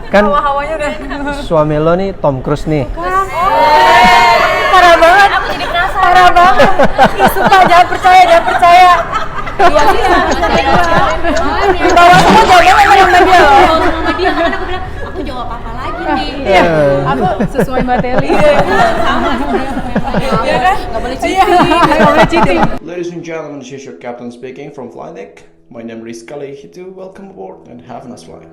Kan Hawa-hawanya udah. suami lo nih Tom Cruise nih. Parah banget. Aku jadi penasaran. Parah banget. Ih, sumpah jangan percaya. Iya sih. Di bawah semua jawabannya sama dia loh. Sama dia kan aku bilang, aku jawab apa lagi nih? Iya, aku sesuai Mbak Teli. Sama sebenarnya. Iya kan? Nggak boleh Iya, cheating. nggak boleh cheating. Ladies and gentlemen, this is your captain speaking from Flydeck. My name is Rizka Lehitu. Welcome aboard and have a nice flight.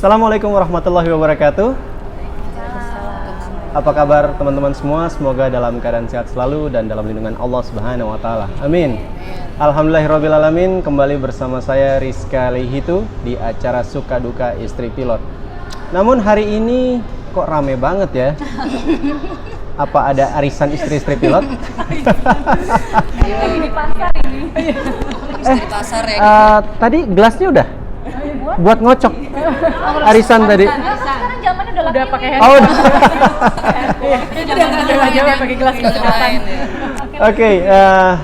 Assalamualaikum warahmatullahi wabarakatuh. Apa kabar teman-teman semua? Semoga dalam keadaan sehat selalu dan dalam lindungan Allah Subhanahu wa taala. Amin. Alhamdulillahirabbil alamin. Kembali bersama saya Rizka Lehitu di acara Suka Duka Istri Pilot. Namun hari ini kok rame banget ya? Apa ada arisan istri-istri pilot? Di pasar ini. Di pasar ya. Tadi gelasnya udah buat ngocok. Arisan tadi. Sekarang zamannya Udah pakai hand. Oh, udah. Jangan pakai gelas kesehatan. Oke,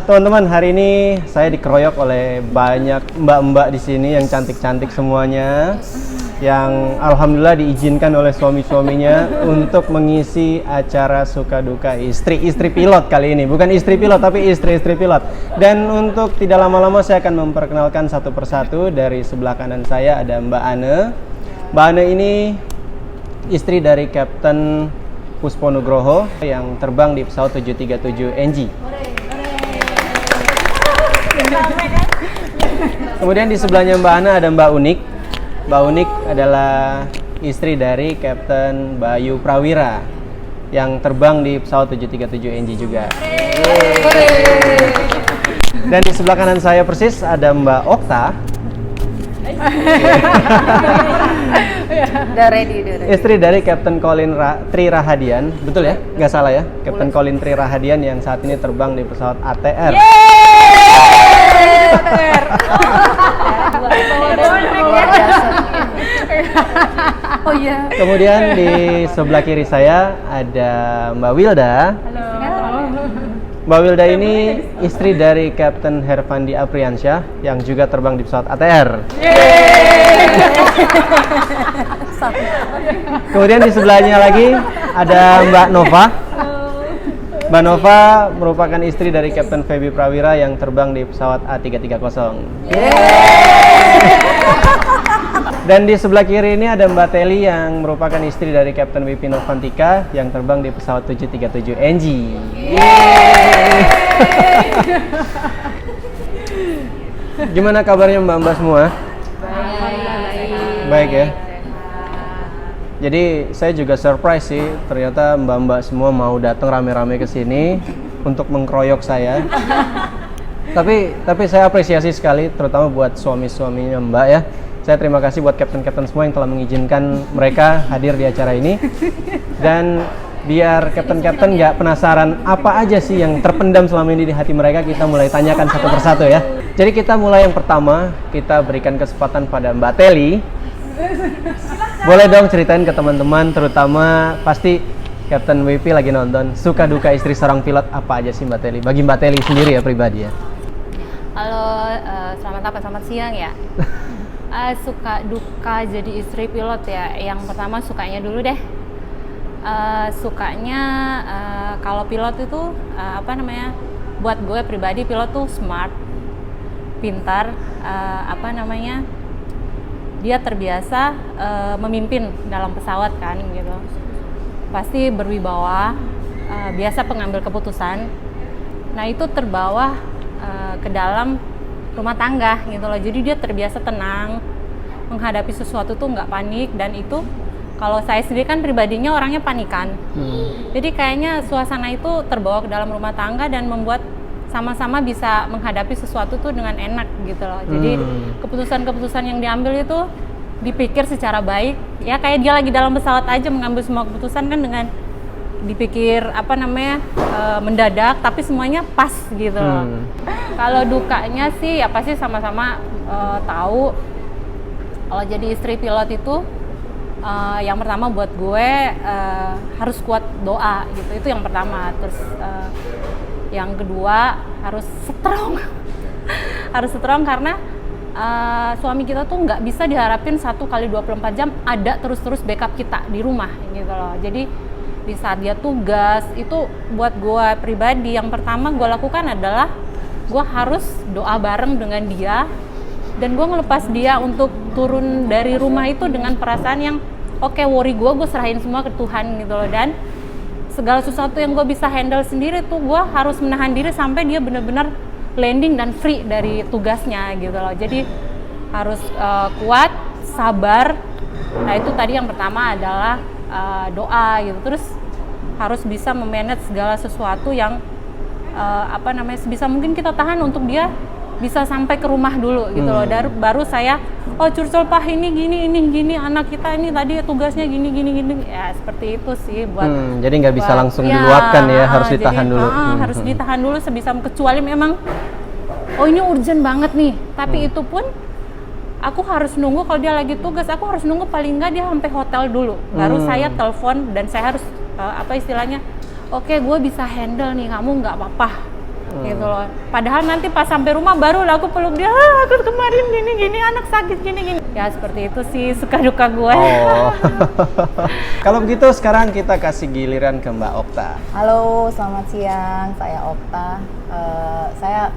teman-teman, hari ini saya dikeroyok oleh banyak mbak-mbak di sini yang cantik-cantik semuanya, yang alhamdulillah diizinkan oleh suami-suaminya untuk mengisi acara Suka Duka Istri Pilot kali ini. Bukan istri pilot, tapi istri-istri pilot. Dan untuk tidak lama-lama saya akan memperkenalkan satu persatu. Dari sebelah kanan saya ada Mbak Ane. Mbak Ane ini istri dari Kapten Puspo Nugroho yang terbang di pesawat 737 NG. Kemudian di sebelahnya Mbak Ana ada Mbak Unik. Mbak Unik adalah istri dari Kapten Bayu Prawira yang terbang di pesawat 737 NG juga. Dan di sebelah kanan saya persis ada Mbak Okta. Udah ready. Istri dari Kapten Colin Tri Rahadian, betul ya? Nggak salah ya? Kapten Colin Tri Rahadian yang saat ini terbang di pesawat ATR. Oh iya. Kemudian di sebelah kiri saya ada Mbak Wilda. Mbak Wilda ini istri dari Kapten Herfandi Apriansyah yang juga terbang di pesawat ATR. Kemudian di sebelahnya lagi ada Mbak Nova. Mbak Nova merupakan istri dari Kapten Feby Prawira yang terbang di pesawat A330. Dan di sebelah kiri ini ada Mbak Teli yang merupakan istri dari Kapten Wipi Novantika yang terbang di pesawat 737 NG. Gimana kabarnya mbak-mbak semua? Baik ya. Jadi saya juga surprise sih, ternyata mbak-mbak semua mau datang rame-rame ke sini untuk mengkroyok saya. Tapi saya apresiasi sekali, terutama buat suami-suaminya mbak ya. Saya terima kasih buat kapten-kapten semua yang telah mengizinkan mereka hadir di acara ini. Dan biar kapten-kapten nggak penasaran apa aja sih yang terpendam selama ini di hati mereka, kita mulai tanyakan satu persatu ya. Jadi kita mulai yang pertama, kita berikan kesempatan pada Mbak Teli. Boleh dong ceritain ke teman-teman, terutama pasti Kapten WP lagi nonton, suka duka istri seorang pilot apa aja sih Mbak Teli? Bagi Mbak Teli sendiri ya pribadi ya. Halo, selamat siang ya. Suka duka jadi istri pilot ya. Yang pertama sukanya dulu deh. Sukanya kalau pilot itu buat gue pribadi pilot tuh smart, pintar, dia terbiasa memimpin dalam pesawat kan gitu. Pasti berwibawa, biasa pengambil keputusan. Nah itu terbawa ke dalam rumah tangga gitu loh. Jadi dia terbiasa tenang, menghadapi sesuatu tuh nggak panik. Dan itu kalau saya sendiri kan pribadinya orangnya panikan. Jadi kayaknya suasana itu terbawa ke dalam rumah tangga dan membuat sama-sama bisa menghadapi sesuatu tuh dengan enak gitu loh. Jadi keputusan-keputusan yang diambil itu dipikir secara baik, ya kayak dia lagi dalam pesawat aja mengambil semua keputusan kan dengan dipikir mendadak, tapi semuanya pas gitu loh. Kalau dukanya sih ya pasti sama-sama tahu kalau jadi istri pilot itu yang pertama buat gue harus kuat doa gitu, itu yang pertama. Terus yang kedua harus strong harus strong karena suami kita tuh nggak bisa diharapin 1x24 jam ada terus-terus backup kita di rumah gitu loh. Jadi di saat dia tugas itu buat gue pribadi yang pertama gue lakukan adalah gue harus doa bareng dengan dia, dan gue ngelepas dia untuk turun dari rumah itu dengan perasaan yang oke, worry gue serahin semua ke Tuhan gitu loh. Dan segala sesuatu yang gue bisa handle sendiri tuh gue harus menahan diri sampai dia benar-benar landing dan free dari tugasnya gitu loh. Jadi harus kuat, sabar. Nah itu tadi yang pertama adalah doa gitu. Terus harus bisa memanage segala sesuatu yang sebisa mungkin kita tahan untuk dia bisa sampai ke rumah dulu gitu loh. Baru saya curcol pah ini gini anak kita ini tadi tugasnya gini ya, seperti itu sih buat jadi nggak bisa langsung diluapkan ya, harus ditahan dulu. Harus ditahan dulu sebisa, kecuali memang ini urgent banget nih, tapi itu pun aku harus nunggu. Kalau dia lagi tugas aku harus nunggu paling nggak dia sampai hotel dulu, baru saya telepon dan saya harus oke, gue bisa handle nih, kamu nggak apa-apa gitu loh. Padahal nanti pas sampai rumah baru lah aku peluk dia, aku kemarin gini anak sakit gini ya, seperti itu sih suka duka gue. Kalau begitu sekarang kita kasih giliran ke Mbak Okta. Halo, selamat siang, saya Okta. Saya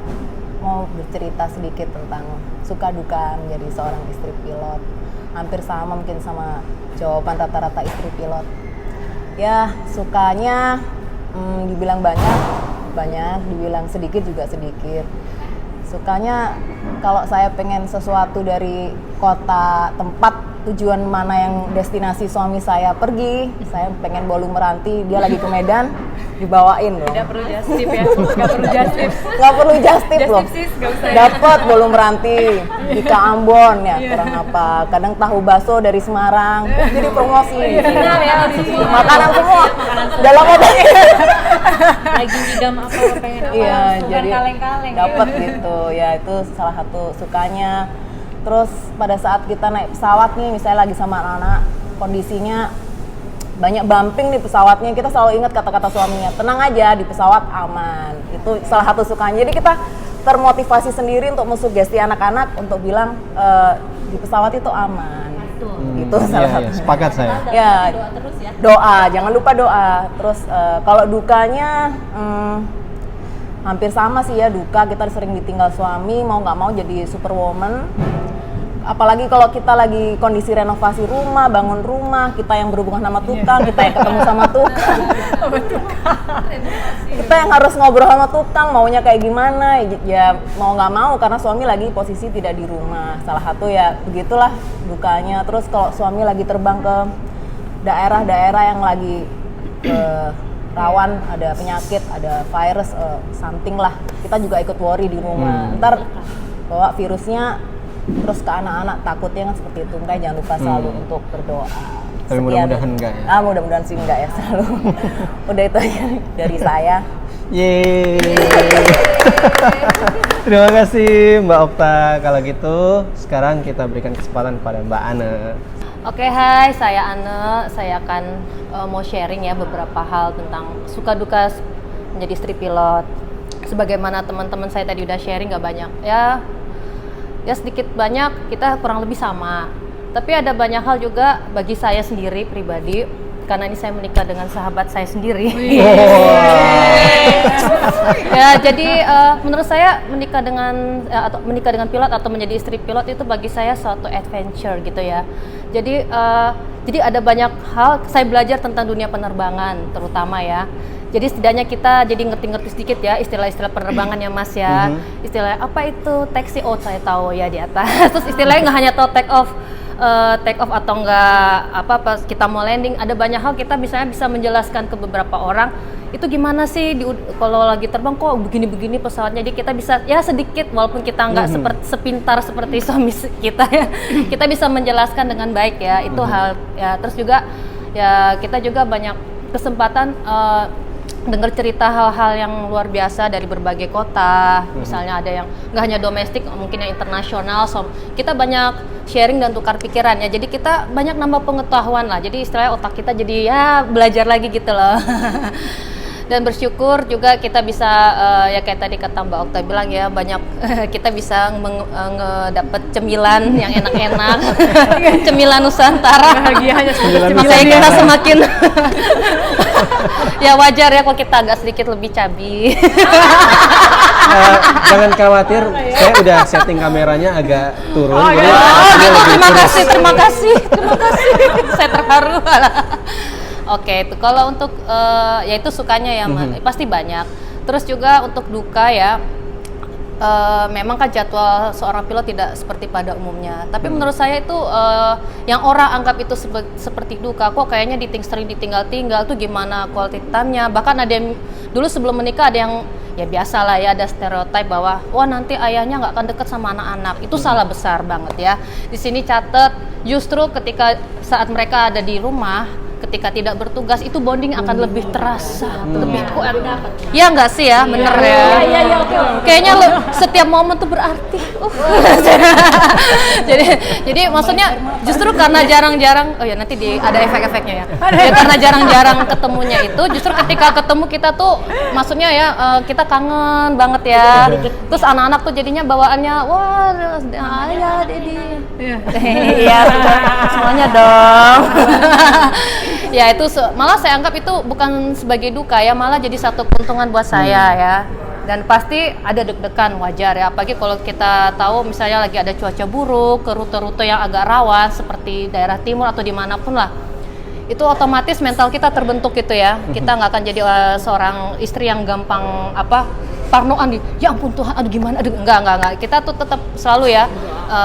mau bercerita sedikit tentang suka duka menjadi seorang istri pilot. Hampir sama mungkin sama jawaban rata-rata istri pilot. Ya, sukanya dibilang banyak, dibilang sedikit juga sedikit. Sukanya kalau saya pengen sesuatu dari kota tempat tujuan mana yang destinasi suami saya pergi, saya pengen Bolu Meranti, dia lagi ke Medan, dibawain loh. Tidak perlu just tip ya, nggak perlu just tip. Nggak perlu just tip loh. Dapat Bolu Meranti di Ambon ya, kurang apa. Kadang tahu bakso dari Semarang, jadi promosi. Makanan semua dalam mobilnya. Lagi ngidam apa pengen apa, Iya, bukan jadi kaleng-kaleng dapat gitu ya, itu salah satu sukanya. Terus pada saat kita naik pesawat nih, misalnya lagi sama anak-anak, kondisinya banyak bumping di pesawatnya, kita selalu ingat kata-kata suaminya, tenang aja di pesawat aman. Itu salah satu sukanya. Jadi kita termotivasi sendiri untuk mensugesti anak-anak untuk bilang di pesawat itu aman. Itu salah satu. Sepakat saya. Ya, doa terus ya. Doa, jangan lupa doa. Terus kalau dukanya hampir sama sih ya, duka kita sering ditinggal suami, mau nggak mau jadi superwoman. Apalagi kalau kita lagi kondisi renovasi rumah, bangun rumah, kita yang berhubungan sama tukang, kita yang ketemu sama tukang. Kita yang harus ngobrol sama tukang, maunya kayak gimana, ya mau nggak mau karena suami lagi posisi tidak di rumah. Salah satu ya begitulah dukanya. Terus kalau suami lagi terbang ke daerah-daerah yang lagi rawan, ada penyakit, ada virus, something lah, kita juga ikut worry di rumah. Ntar bawa virusnya terus ke anak-anak, takutnya kan seperti itu. Makanya jangan lupa selalu untuk berdoa. Tapi mudah-mudahan enggak ya. Mudah-mudahan sih enggak ya, selalu. Udah itu aja dari saya. Yeay. Terima kasih Mbak Okta. Kalau gitu sekarang kita berikan kesempatan kepada Mbak Ane. Oke, hai, saya Ane. Saya akan mau sharing ya beberapa hal tentang suka duka menjadi istri pilot. Sebagaimana teman-teman saya tadi udah sharing, nggak banyak ya sedikit banyak kita kurang lebih sama. Tapi ada banyak hal juga bagi saya sendiri pribadi, karena ini saya menikah dengan sahabat saya sendiri. Ya, jadi menurut saya menikah dengan pilot atau menjadi istri pilot itu bagi saya suatu adventure gitu ya. Jadi ada banyak hal saya belajar tentang dunia penerbangan terutama ya. Jadi setidaknya kita jadi ngerti-ngerti sedikit ya istilah-istilah penerbangan ya Mas ya. Istilah apa itu taxi, saya tahu ya di atas. Terus istilahnya nggak hanya tahu take off atau enggak apa kita mau landing. Ada banyak hal kita misalnya bisa menjelaskan ke beberapa orang itu gimana sih kalau lagi terbang kok begini-begini pesawatnya, jadi kita bisa ya sedikit walaupun kita nggak sepintar seperti suami kita ya, kita bisa menjelaskan dengan baik ya, itu hal ya. Terus juga ya kita juga banyak kesempatan dengar cerita hal-hal yang luar biasa dari berbagai kota, misalnya ada yang nggak hanya domestik, mungkin yang internasional. So, kita banyak sharing dan tukar pikiran ya, jadi kita banyak nambah pengetahuan lah. Jadi istilahnya otak kita jadi ya belajar lagi gitu loh. Dan bersyukur juga kita bisa ya kayak tadi kata Mbak Okta bilang ya, banyak kita bisa ngedapet cemilan yang enak-enak, cemilan Nusantara. Bahagianya Makanya kita semakin ya wajar ya kalau kita agak sedikit lebih cabi. Jangan khawatir, saya udah setting kameranya agak turun. Oh, jadi gitu. lebih Terima kurus. kasih. Saya terharu. Oke, itu kalau untuk ya itu sukanya ya, pasti banyak. Terus juga untuk duka ya, memang kan jadwal seorang pilot tidak seperti pada umumnya. Tapi menurut saya itu yang orang anggap itu seperti duka, kok kayaknya sering ditinggal-tinggal tuh gimana quality time-nya. Bahkan ada yang dulu sebelum menikah ada yang ya biasa lah ya, ada stereotip bahwa wah nanti ayahnya nggak akan deket sama anak-anak. Itu salah besar banget ya. Di sini catat, justru ketika saat mereka ada di rumah, ketika tidak bertugas itu bonding akan lebih terasa, lebih kuat. Ya nggak sih ya, bener ya. Iya, oke. Kayaknya setiap momen tuh berarti. jadi maksudnya justru karena jarang-jarang, oh ya nanti ada efek-efeknya ya. Ya karena jarang-jarang ketemunya itu, justru ketika ketemu kita tuh, maksudnya ya kita kangen banget ya. Terus anak-anak tuh jadinya bawaannya, wah, ayah, Dedi. Iya, semuanya dong. Ya itu malah saya anggap itu bukan sebagai duka ya, malah jadi satu keuntungan buat saya ya. Dan pasti ada deg-degan, wajar ya, apalagi kalau kita tahu misalnya lagi ada cuaca buruk ke rute-rute yang agak rawan seperti daerah timur atau dimanapun lah, itu otomatis mental kita terbentuk gitu ya. Kita nggak akan jadi seorang istri yang gampang parnoan ya ampun Tuhan, aduh gimana, aduh enggak. Kita tuh tetap selalu ya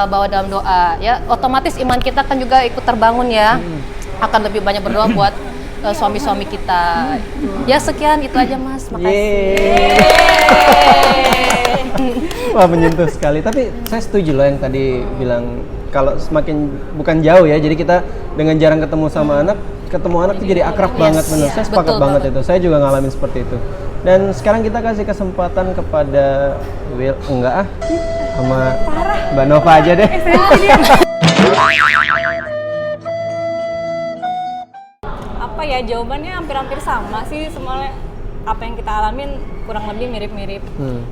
bawa dalam doa ya, otomatis iman kita kan juga ikut terbangun ya. Akan lebih banyak berdoa buat suami-suami kita. Ya sekian, itu aja Mas, makasih. Wah menyentuh sekali. Tapi saya setuju loh yang tadi bilang kalau semakin bukan jauh ya. Jadi kita dengan jarang ketemu sama anak, ketemu anak tuh jadi akrab banget menurut saya. Sepakat banget itu. Saya juga ngalamin seperti itu. Dan sekarang kita kasih kesempatan kepada sama Mbak Nova aja deh. Apa ya, jawabannya hampir-hampir sama sih, semuanya apa yang kita alamin kurang lebih mirip-mirip.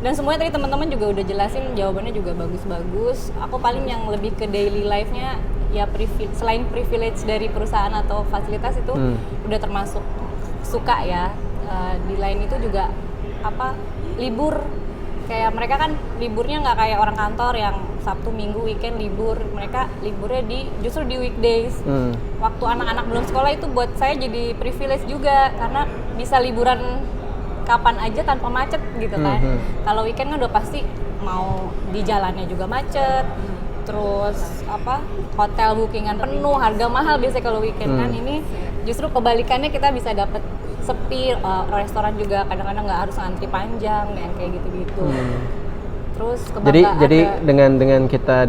Dan semuanya tadi teman-teman juga udah jelasin, jawabannya juga bagus-bagus. Aku paling yang lebih ke daily life-nya ya, selain privilege dari perusahaan atau fasilitas itu udah termasuk suka ya. Di lain itu juga libur, kayak mereka kan liburnya nggak kayak orang kantor yang Sabtu Minggu weekend libur, mereka liburnya justru di weekdays. Waktu anak-anak belum sekolah itu buat saya jadi privilege juga, karena bisa liburan kapan aja tanpa macet gitu kan. Kalau weekend kan udah pasti mau di jalannya juga macet, terus hotel bookingan penuh, harga mahal biasanya kalau weekend kan. Ini justru kebalikannya, kita bisa dapet sepi, restoran juga kadang-kadang nggak harus ngantri panjang yang kayak gitu-gitu. Terus jadi dengan kita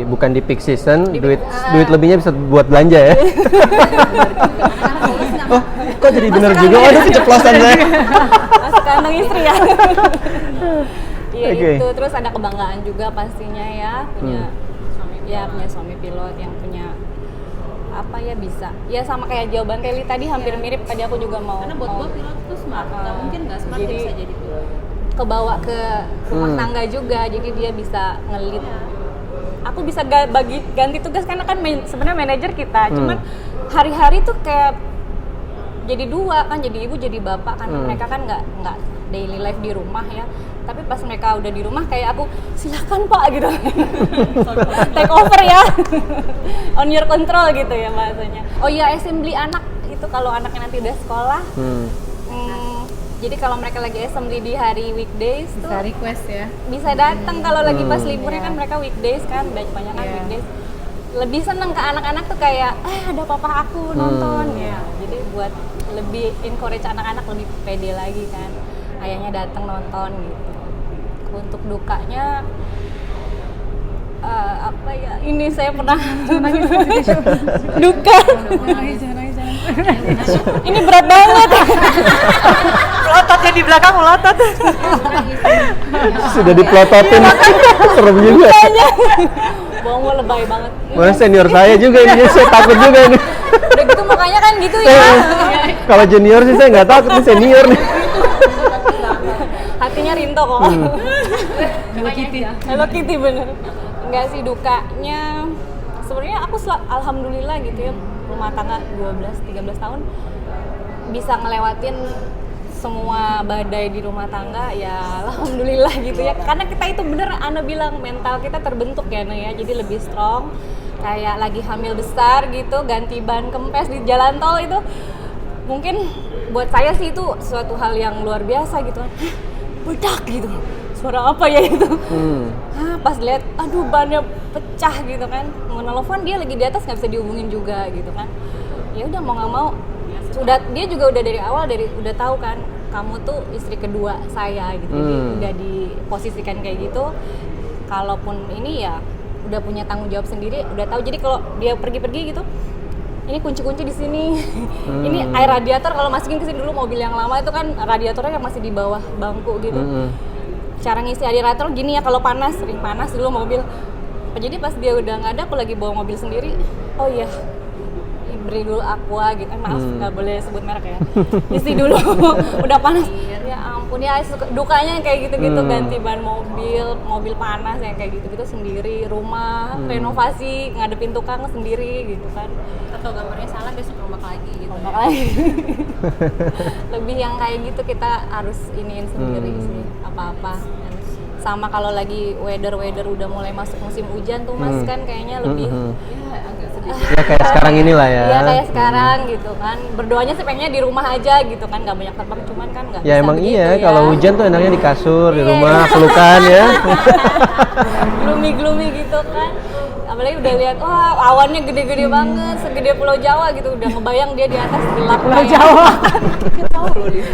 bukan di peak season, duit lebihnya bisa buat belanja ya. Oh, kok jadi bener juga? Waduh, keceplosan saya. Masuk kandang istri ya. Iya Okay. itu, terus ada kebanggaan juga pastinya ya, punya suami pilot yang punya bisa ya, sama kayak jawaban Kelly tadi hampir mirip. Tadi aku juga mau, karena buat gue pilot tuh smart, nggak mungkin nggak smart dia bisa jadi pilot. Kebawa ke rumah tangga juga, jadi dia bisa ngelit. Aku bisa ganti tugas karena kan sebenarnya manajer kita, cuman hari-hari tuh kayak jadi dua kan, jadi ibu jadi bapak kan. Mereka kan nggak daily life di rumah ya, tapi pas mereka udah di rumah kayak aku, silakan Pak gitu. Take over ya. On your control gitu ya bahasanya. Oh iya, assembly anak itu kalau anaknya nanti udah sekolah. Jadi kalau mereka lagi assembly di hari weekdays tuh Bisa request ya. bisa datang. Kalau lagi pas liburnya kan mereka weekdays kan, banyak kan weekdays. lebih seneng ke anak-anak tuh kayak ada papa aku nonton ya. Jadi buat lebih encourage anak-anak lebih pede lagi kan. Ayahnya datang nonton gitu. Untuk dukanya apa ya? Ini saya pernah duka. Ini berat banget. Melotot yang di belakang melotot. Sudah diplototin. Serem juga. Bohong lebay banget. Mana senior saya juga ini, saya takut juga ini. Udah gitu mukanya kan gitu ya. Kalau junior sih saya nggak takut, ini senior nih. Hatinya Rinto kok. Hello Kitty bener. Enggak sih, dukanya sebenarnya aku alhamdulillah gitu ya, rumah tangga 12-13 tahun bisa ngelewatin semua badai di rumah tangga ya, alhamdulillah gitu ya. Karena kita itu bener, Ana bilang mental kita terbentuk ya, Ana ya, jadi lebih strong. Kayak lagi hamil besar gitu, ganti ban kempes di jalan tol itu mungkin buat saya sih itu suatu hal yang luar biasa gitu kan. Bedak gitu, suara apa ya itu? Pas lihat, aduh bannya pecah gitu kan. Mau nelfon dia lagi di atas nggak bisa dihubungin juga gitu kan. Ya udah mau nggak mau, sudah dia juga udah dari awal udah tahu kan, kamu tuh istri kedua saya gitu. Jadi udah diposisikan kayak gitu. Kalaupun ini ya udah punya tanggung jawab sendiri, udah tahu. Jadi kalau dia pergi-pergi gitu, ini kunci-kunci di sini. Ini air radiator kalau masukin ke sini dulu, mobil yang lama itu kan radiatornya masih di bawah bangku gitu. Cara ngisi radiator gini ya, kalau panas, sering panas dulu mobil. Jadi pas dia udah nggak ada, aku lagi bawa mobil sendiri. Oh iya, beri dulu aqua gitu. Maaf nggak boleh sebut merek ya. Isi dulu, udah panas. Ya ampun ya, dukanya kayak gitu-gitu, ganti ban mobil panas yang kayak gitu-gitu sendiri, rumah renovasi, ngadepin tukang sendiri gitu kan. Atau gambarnya salah besok rombak lagi gitu. Rombak lagi. Lebih yang kayak gitu kita harus iniin sendiri sih, apa-apa. Sama kalau lagi weather udah mulai masuk musim hujan tuh Mas, kan kayaknya lebih ya agak sedikit. Ya kayak sekarang inilah ya. Iya kayak sekarang gitu kan. Berdoanya sih pengennya di rumah aja gitu kan, nggak banyak terbang, cuman kan nggak Ya bisa emang begitu iya, ya. kalau hujan tuh enaknya di kasur, di Iya, rumah, iya. pelukan ya. Gloomy gitu kan. Apalagi udah lihat, wah awannya gede-gede banget, segede Pulau Jawa gitu, udah ngebayang dia di atas gelap Pulau Jawa.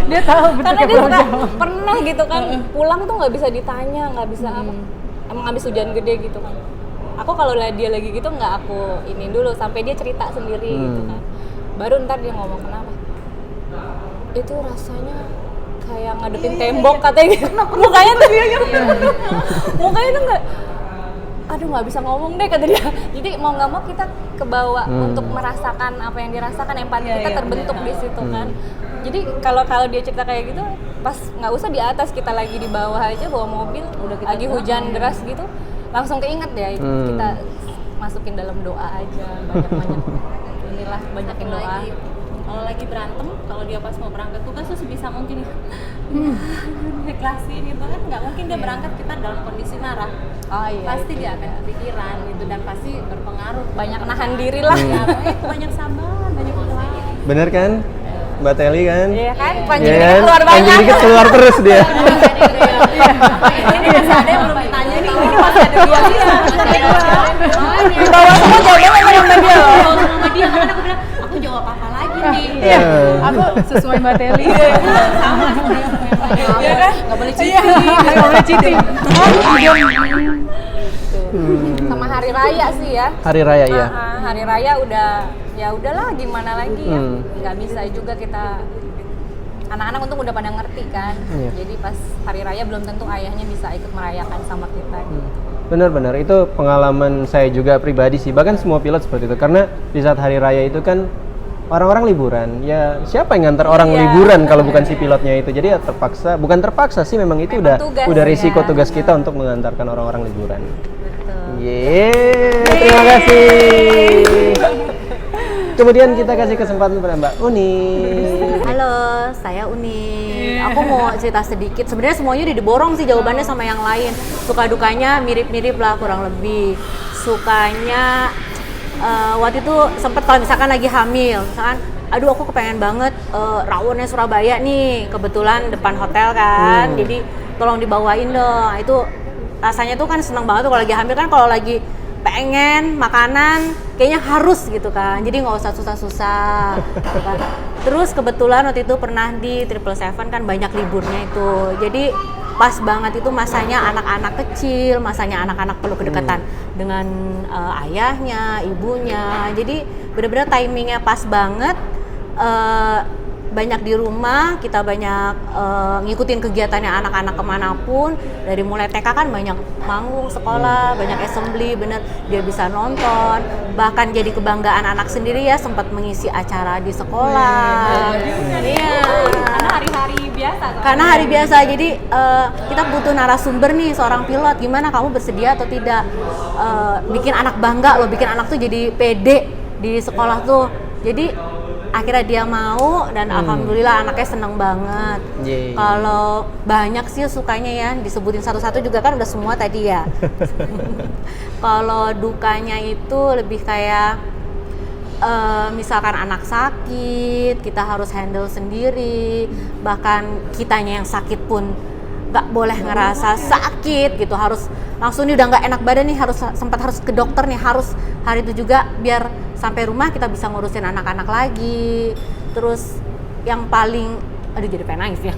Dia tahu Karena bentuknya dia Pulau suka Jawa. pernah gitu kan, pulang tuh nggak bisa ditanya, nggak bisa apa. Emang habis hujan gede gitu kan. Aku kalau dia lagi gitu nggak aku ini dulu sampai dia cerita sendiri gitu kan. Baru ntar dia ngomong kenapa. Itu rasanya kayak ngadepin tembok katanya gitu. Mukanya tuh mukanya tuh nggak, aduh nggak bisa ngomong deh kata dia. Jadi mau nggak mau kita kebawa untuk merasakan apa yang dirasakan, empati kita terbentuk di situ kan. Jadi kalau dia cerita kayak gitu, pas nggak usah di atas, kita lagi di bawah aja bawa mobil, udah lagi hujan deras gitu, langsung keinget ya itu kita masukin dalam doa aja, banyak inilah, banyakin doa. Kalau lagi berantem, kalau dia pas mau berangkat tuh kan sebisa mungkin ikhlasin gitu kan, nggak mungkin dia berangkat kita dalam kondisi marah. Oh iya. Pasti itu dia juga. akan kepikiran gitu dan pasti berpengaruh. Banyak nahan diri lah. Ya, banyak sabar, banyak ikhlas. Bener kan? Mbak Teli kan? Iya kan, Iya panjang kan? dikit keluar Panjang banyak. dikit keluar terus dia. Ini masih ada yang belum ditanya nih, ini masih ada dua dia. Di bawah semua jawabannya sama dia loh. Sama dia kan aku bilang, aku jawab apa lagi nih? Iya, aku sesuai Mbak Teli. Iya kan? Nggak boleh Iya, nggak boleh cheating. Sama hari raya sih ya. Hari raya ya. Hari raya udah, ya udahlah gimana lagi ya. Nggak bisa juga kita, anak-anak untung udah pada ngerti kan. Iya. Jadi pas hari raya belum tentu ayahnya bisa ikut merayakan sama kita. Benar-benar itu pengalaman saya juga pribadi sih. Bahkan semua pilot seperti itu. Karena di saat hari raya itu kan orang-orang liburan. Ya siapa yang ngantar orang liburan kalau bukan si pilotnya itu. Jadi ya terpaksa, bukan terpaksa sih, memang itu Memang tugas udah ya. risiko tugas kita untuk mengantarkan orang-orang liburan. Betul. Yeay, terima kasih. Kemudian kita kasih kesempatan pada Mbak Uni. Halo, saya Uni. Aku mau cerita sedikit. Sebenarnya semuanya udah diborong sih jawabannya sama yang lain. Suka dukanya mirip-mirip lah kurang lebih. Sukanya waktu itu sempet kalau misalkan lagi hamil, misalkan, aduh aku kepengen banget rawonnya Surabaya nih, kebetulan depan hotel kan, jadi tolong dibawain dong. Itu rasanya tuh kan seneng banget tuh kalau lagi hamil kan, kalau lagi pengen makanan kayaknya harus gitu kan, jadi nggak usah susah-susah gitu kan. Terus kebetulan waktu itu pernah di 777 kan banyak liburnya itu, jadi pas banget itu masanya anak-anak kecil, masanya anak-anak perlu kedekatan dengan ayahnya, ibunya, jadi benar-benar timingnya pas banget. Banyak di rumah, kita banyak ngikutin kegiatannya anak-anak kemanapun. Dari mulai TK kan banyak manggung sekolah, banyak assembly, bener dia bisa nonton. Bahkan jadi kebanggaan anak sendiri ya, sempat mengisi acara di sekolah. Iya. Karena hari-hari biasa. Karena hari biasa, jadi kita butuh narasumber nih, seorang pilot. Gimana kamu bersedia atau tidak? Bikin anak bangga loh, bikin anak tuh jadi pede di sekolah tuh. Jadi akhirnya dia mau dan alhamdulillah anaknya seneng banget. Kalau banyak sih sukanya ya, disebutin satu-satu juga kan udah semua tadi ya. Kalau dukanya itu lebih kayak misalkan anak sakit, kita harus handle sendiri. Bahkan kitanya yang sakit pun nggak boleh ngerasa sakit gitu, harus langsung nih udah nggak enak badan nih, harus ke dokter nih, harus hari itu juga biar sampai rumah kita bisa ngurusin anak-anak lagi. Terus yang paling, aduh jadi pengen nangis ya.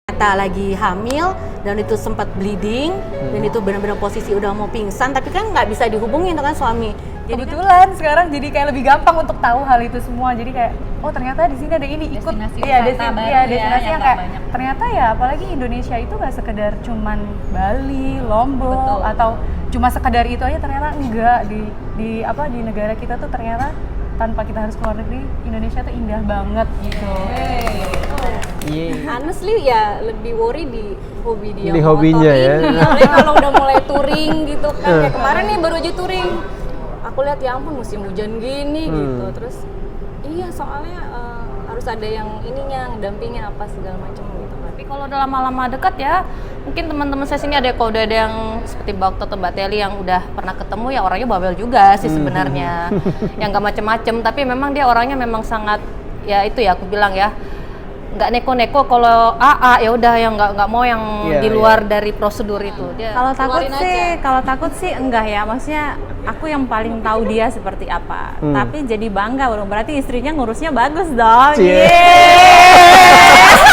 Kita lagi hamil dan itu sempat bleeding dan itu benar-benar posisi udah mau pingsan, tapi kan nggak bisa dihubungin kan suami. Jadi Kebetulan sekarang jadi kayak lebih gampang untuk tahu hal itu semua. Jadi kayak oh ternyata di sini ada ini, ikut Destinasi iya wisata baru destinasi ya, yang yang kayak banyak. ternyata ya, apalagi Indonesia itu nggak sekedar cuman Bali, Lombok Betul. atau cuma sekedar itu aja, ternyata enggak di negara kita tuh ternyata tanpa kita harus keluar negeri, Indonesia tuh indah banget gitu. Honestly ya lebih worry di hobi dia. Di motor hobinya ya. ini. Apalagi kalau udah mulai touring gitu kan, kayak kemarin nih baru aja touring. Aku lihat ya ampun musim hujan gini gitu. Terus iya soalnya harus ada yang ininya ngedampingin apa segala macam gitu kan. tapi kalau udah lama-lama dekat ya, mungkin teman-teman saya sini ada, kalau udah ada yang seperti Mbak Okta atau Mbak Teli yang udah pernah ketemu ya, orangnya bawel juga sih sebenarnya. Yang nggak macem-macem, tapi memang dia orangnya memang sangat, ya itu ya aku bilang ya, nggak neko-neko. Kalau AA ya udah, yang nggak mau yang Iya, di luar dari prosedur itu. Dia Kalau Keluarin takut sih enggak ya, maksudnya aku yang paling tahu dia seperti apa. Tapi jadi bangga, berarti istrinya ngurusnya bagus dong. Cie. Yeay.